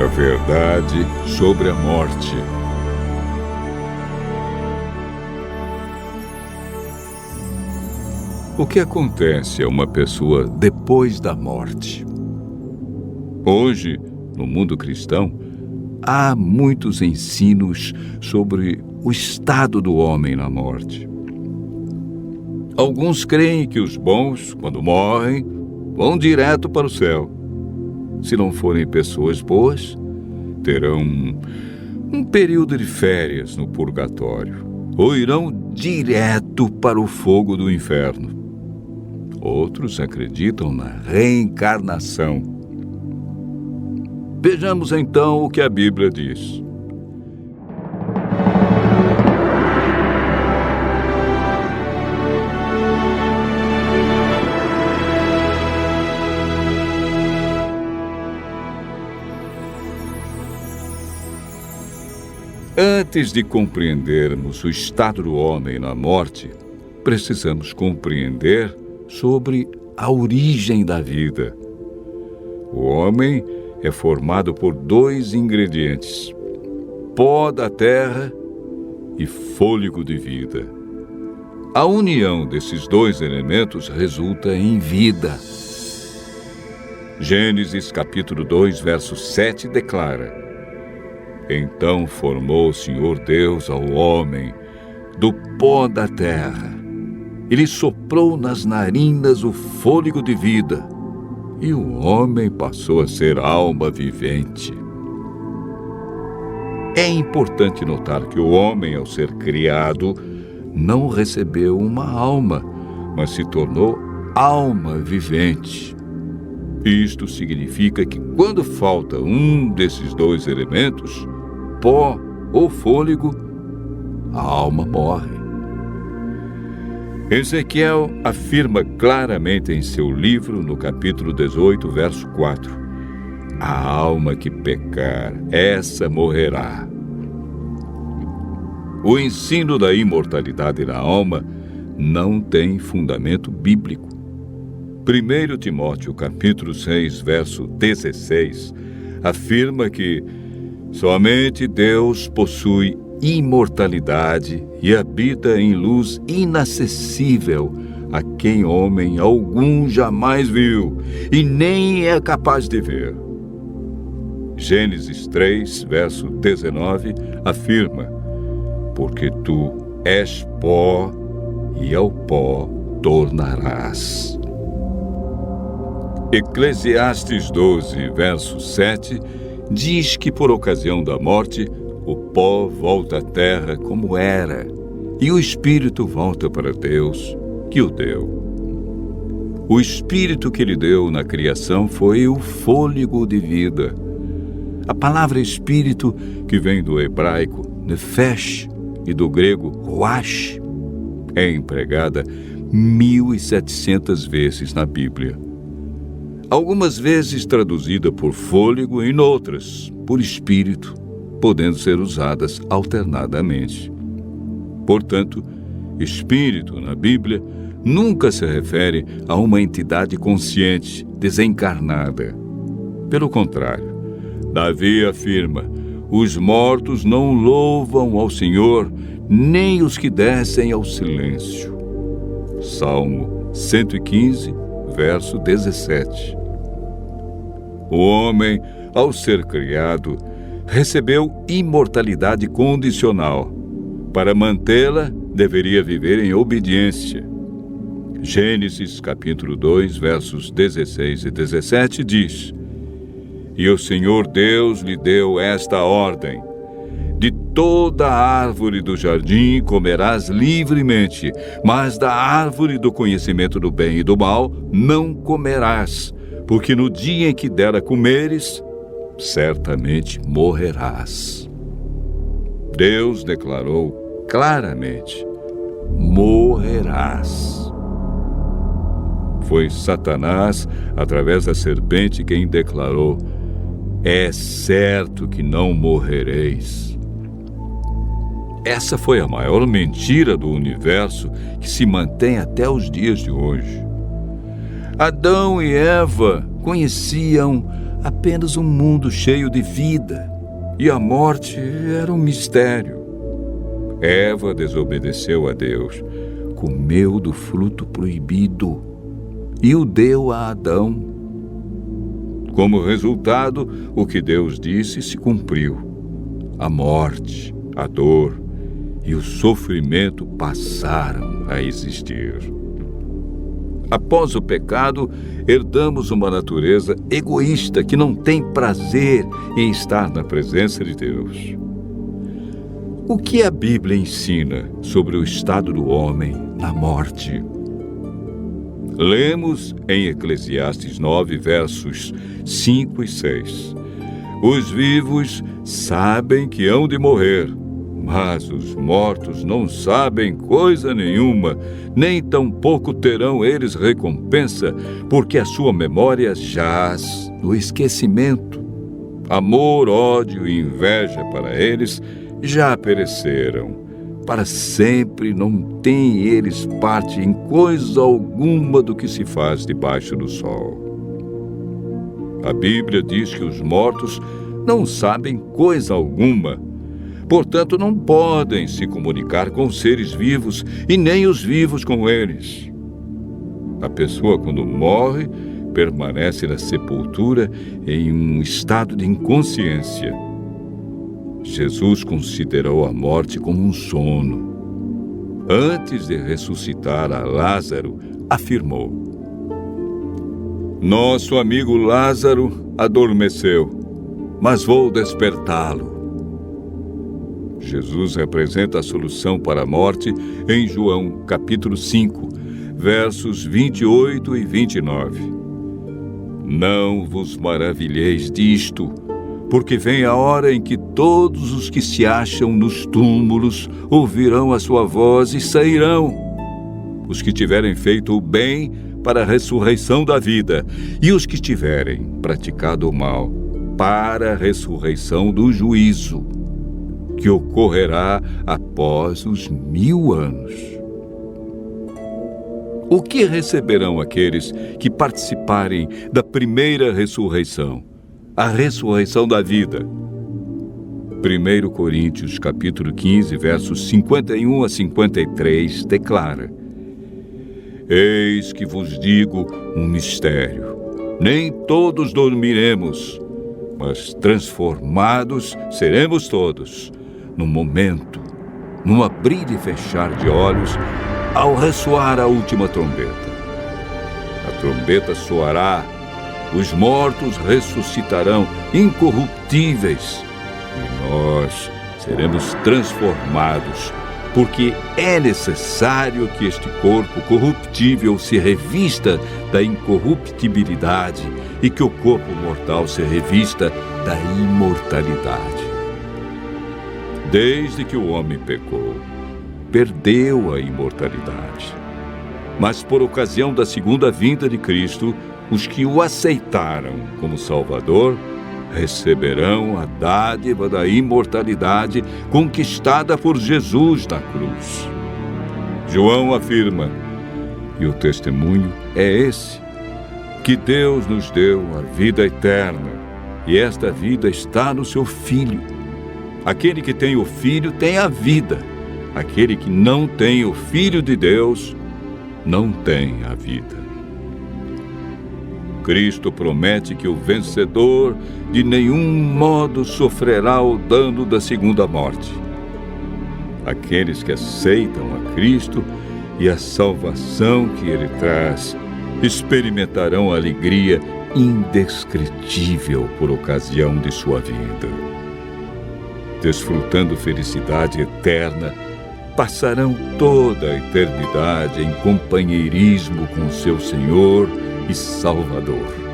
A verdade sobre a morte. O que acontece a uma pessoa depois da morte? Hoje, no mundo cristão, há muitos ensinos sobre o estado do homem na morte. Alguns creem que os bons, quando morrem, vão direto para o céu. Se não forem pessoas boas, terão um período de férias no purgatório, ou irão direto para o fogo do inferno. Outros acreditam na reencarnação. Vejamos então o que a Bíblia diz. Antes de compreendermos o estado do homem na morte, precisamos compreender sobre a origem da vida. O homem é formado por dois ingredientes: pó da terra e fôlego de vida. A união desses dois elementos resulta em vida. Gênesis capítulo 2, verso 7 declara: Então formou o Senhor Deus ao homem do pó da terra. Ele soprou nas narinas o fôlego de vida, e o homem passou a ser alma vivente. É importante notar que o homem, ao ser criado, não recebeu uma alma, mas se tornou alma vivente. Isto significa que quando falta um desses dois elementos, pó ou fôlego, a alma morre. Ezequiel afirma claramente em seu livro, no capítulo 18, verso 4, a alma que pecar, essa morrerá. O ensino da imortalidade da alma não tem fundamento bíblico. 1 Timóteo capítulo 6, verso 16, afirma que somente Deus possui imortalidade e habita em luz inacessível, a quem homem algum jamais viu e nem é capaz de ver. Gênesis 3, verso 19, afirma: Porque tu és pó e ao pó tornarás. Eclesiastes 12, verso 7, diz que por ocasião da morte, o pó volta à terra como era, e o espírito volta para Deus, que o deu. O espírito que ele deu na criação foi o fôlego de vida. A palavra espírito, que vem do hebraico nefesh e do grego ruach, é empregada 1.700 vezes na Bíblia. Algumas vezes traduzida por fôlego e noutras por espírito, podendo ser usadas alternadamente. Portanto, espírito na Bíblia nunca se refere a uma entidade consciente, desencarnada. Pelo contrário, Davi afirma: os mortos não louvam ao Senhor, nem os que descem ao silêncio. Salmo 115, verso 17. O homem, ao ser criado, recebeu imortalidade condicional. Para mantê-la, deveria viver em obediência. Gênesis capítulo 2, versos 16 e 17 diz: E o Senhor Deus lhe deu esta ordem: De toda a árvore do jardim comerás livremente, mas da árvore do conhecimento do bem e do mal não comerás, porque no dia em que dela comeres, certamente morrerás. Deus declarou claramente: morrerás. Foi Satanás, através da serpente, quem declarou: é certo que não morrereis. Essa foi a maior mentira do universo que se mantém até os dias de hoje. Adão e Eva conheciam apenas um mundo cheio de vida, e a morte era um mistério. Eva desobedeceu a Deus, comeu do fruto proibido e o deu a Adão. Como resultado, o que Deus disse se cumpriu. A morte, a dor e o sofrimento passaram a existir. Após o pecado, herdamos uma natureza egoísta que não tem prazer em estar na presença de Deus. O que a Bíblia ensina sobre o estado do homem na morte? Lemos em Eclesiastes 9, versos 5 e 6. Os vivos sabem que hão de morrer, mas os mortos não sabem coisa nenhuma, nem tampouco terão eles recompensa, porque a sua memória jaz no esquecimento. Amor, ódio e inveja para eles já pereceram. Para sempre não têm eles parte em coisa alguma do que se faz debaixo do sol. A Bíblia diz que os mortos não sabem coisa alguma, portanto não podem se comunicar com os seres vivos e nem os vivos com eles. A pessoa, quando morre, permanece na sepultura em um estado de inconsciência. Jesus considerou a morte como um sono. Antes de ressuscitar a Lázaro, afirmou: Nosso amigo Lázaro adormeceu, mas vou despertá-lo. Jesus representa a solução para a morte em João, capítulo 5, versos 28 e 29. Não vos maravilheis disto, porque vem a hora em que todos os que se acham nos túmulos ouvirão a sua voz e sairão. Os que tiverem feito o bem para a ressurreição da vida, e os que tiverem praticado o mal para a ressurreição do juízo, que ocorrerá após os 1000 anos. O que receberão aqueles que participarem da primeira ressurreição, a ressurreição da vida? 1 Coríntios, capítulo 15, versos 51 a 53, declara: Eis que vos digo um mistério. Nem todos dormiremos, mas transformados seremos todos, num momento, num abrir e fechar de olhos, ao ressoar a última trombeta. A trombeta soará, os mortos ressuscitarão incorruptíveis e nós seremos transformados, porque é necessário que este corpo corruptível se revista da incorruptibilidade e que o corpo mortal se revista da imortalidade. Desde que o homem pecou, perdeu a imortalidade. Mas por ocasião da segunda vinda de Cristo, os que o aceitaram como Salvador receberão a dádiva da imortalidade conquistada por Jesus na cruz. João afirma, e o testemunho é esse, que Deus nos deu a vida eterna, e esta vida está no seu Filho. Aquele que tem o Filho tem a vida. Aquele que não tem o Filho de Deus não tem a vida. Cristo promete que o vencedor de nenhum modo sofrerá o dano da segunda morte. Aqueles que aceitam a Cristo e a salvação que Ele traz experimentarão alegria indescritível por ocasião de sua vida. Desfrutando felicidade eterna, passarão toda a eternidade em companheirismo com seu Senhor e Salvador.